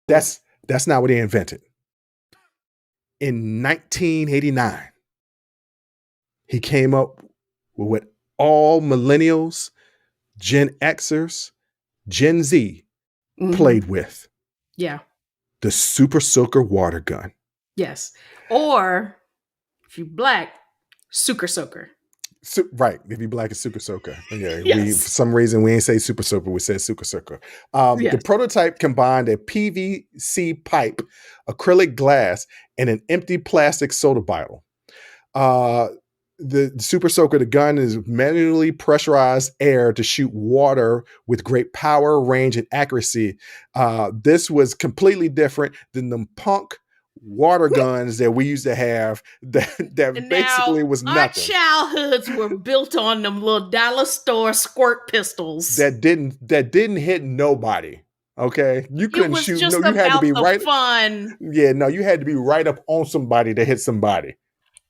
That's not what he invented. In 1989, he came up with what all millennials, Gen Xers, Gen Z played with. Yeah. The Super Soaker water gun. Yes. Or if you're black, Suka Soer. Right. If you're black, it's Suka Soer. Yeah. Yes. For some reason, we ain't say Super Soaker. We said Suka Soer. Yes. The prototype combined a PVC pipe, acrylic glass, and an empty plastic soda bottle. The Super Soaker, the gun, is manually pressurized air to shoot water with great power, range, and accuracy. This was completely different than the punk water guns that we used to have that basically was nothing. Our childhoods were built on them little dollar store squirt pistols that didn't hit nobody. Okay, you couldn't shoot. No, you had to be right. Fun. Yeah, no, you had to be right up on somebody to hit somebody.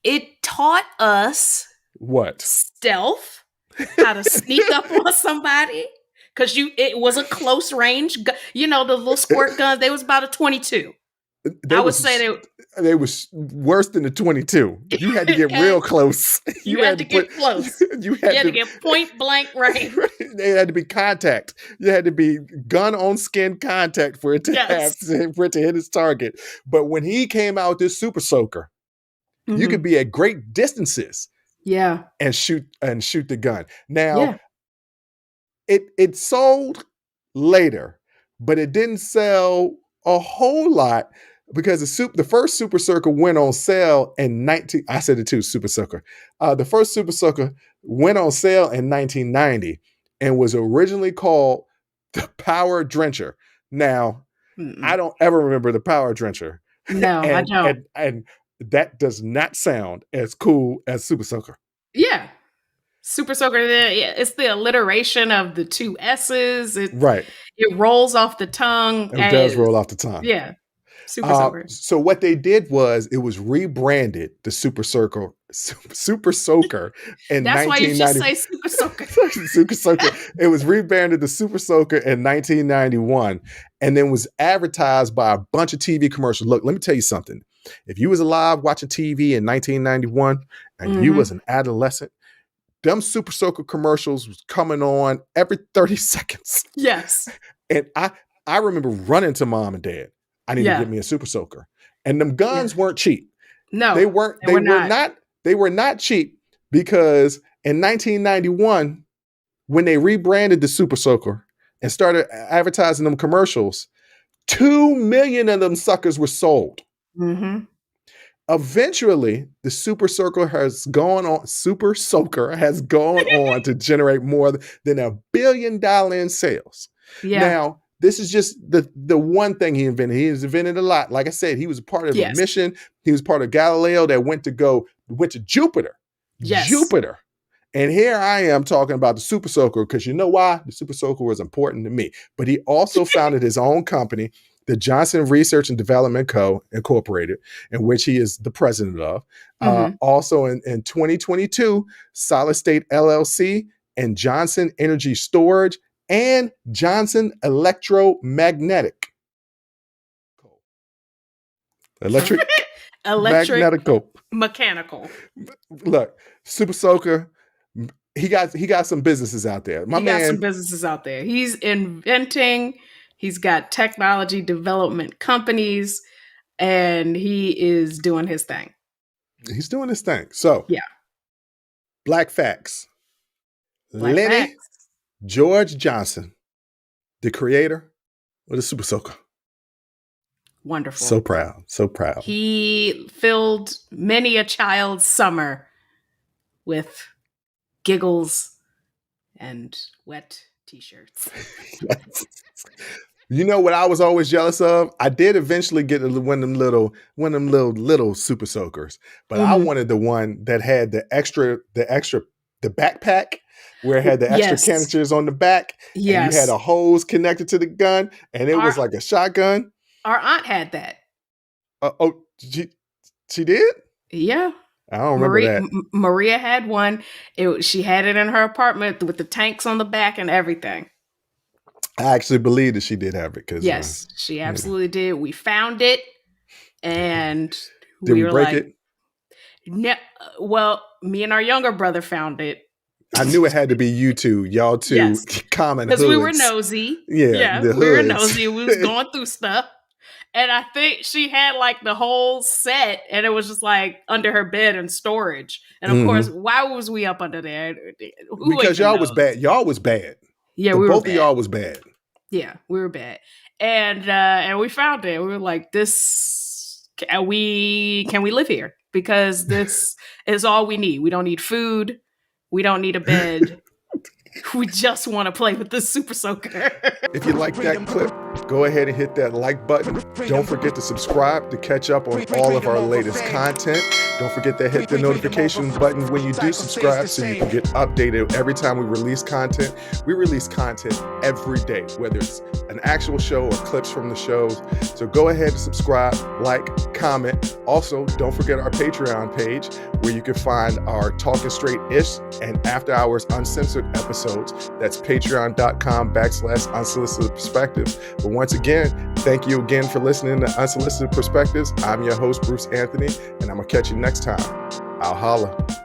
It taught us what? Stealth, how to sneak up on somebody, because it was a close range. You know, the little squirt guns. They was about a 22. I would say they was worse than the 22. You had to get real close. You had to get close. You had to get point blank range. They had to be contact. You had to be gun on skin contact for it to hit its target. But when he came out with this Super Soaker, you could be at great distances. Yeah. And shoot the gun. Now, it sold later, but it didn't sell a whole lot because the first Super Soaker went on sale in Super Soaker. The first Super Soaker went on sale in 1990 and was originally called the Power Drencher. Now, I don't ever remember the Power Drencher. No, I don't. And that does not sound as cool as Super Soaker. Yeah. Super Soaker, it's the alliteration of the two S's. Right. It rolls off the tongue. It does roll off the tongue. Yeah. Super Soaker. So what they did was it was rebranded the Super Soaker in 1990. That's why you should say Super Soaker. Super Soaker. It was rebranded the Super Soaker in 1991 and then was advertised by a bunch of TV commercials. Look, let me tell you something. If you was alive watching TV in 1991 and you was an adolescent, them Super Soaker commercials was coming on every 30 seconds. Yes. And I remember running to mom and dad. I need to get me a Super Soaker. And them guns weren't cheap. No. They were not cheap because in 1991, when they rebranded the Super Soaker and started advertising them commercials, 2 million of them suckers were sold. Mm-hmm. Eventually, the Super Soaker has gone on to generate more than $1 billion in sales. Yeah. Now, this is just the one thing he invented. He has invented a lot. Like I said, he was a part of a mission. He was part of Galileo that went to Jupiter. Yes. Jupiter. And here I am talking about the Super Soaker because you know why? The Super Soaker was important to me. But he also founded his own company, the Johnson Research and Development Co. Incorporated, in which he is the president of. Also in 2022, Solid State LLC and Johnson Energy Storage and Johnson Electromagnetic. Mechanical. Look, Super Soaker, he got some businesses out there. He got some businesses out there. He's inventing. He's got technology development companies, and he is doing his thing. He's doing his thing. So, Black Facts. Lenny George Johnson, the creator of the Super Soaker. Wonderful. So proud. So proud. He filled many a child's summer with giggles and wet t-shirts. You know what I was always jealous of? I did eventually get one of them little Super Soakers, but I wanted the one that had the backpack where it had the extra canisters on the back. Yes. And you had a hose connected to the gun, and it was like a shotgun. Our aunt had that. She did? Yeah. I don't remember that. Maria had one. She had it in her apartment with the tanks on the back and everything. I actually believe that she did have it. Yes, she absolutely did. We found it, and did we were break like, it? No, well, me and our younger brother found it. I knew it had to be you two, y'all two, yes, common hoods. Because we were nosy. Yeah, the we were hoods. nosy. We was going through stuff. And I think she had like the whole set, and it was just like under her bed in storage. And of course, why was we up under there? Because y'all was bad. Y'all was bad. Yeah, we were both bad. of y'all was bad. Yeah, we were bad. And we found it. We were like, this can we live here? Because this is all we need. We don't need food. We don't need a bed. We just want to play with this Super Soaker. If you like that clip, go ahead and hit that like button. Don't forget to subscribe to catch up on all of our latest content. Don't forget to hit the notification button when you do subscribe so you can get updated every time we release content. We release content every day, whether it's an actual show or clips from the shows. So go ahead and subscribe, like, comment. Also, don't forget our Patreon page where you can find our Talking Straight-ish and After Hours Uncensored episodes. That's patreon.com/unsolicited perspectives. But once again, thank you again for listening to Unsolicited Perspectives. I'm your host, Bruce Anthony, and I'm going to catch you next time. I'll holla.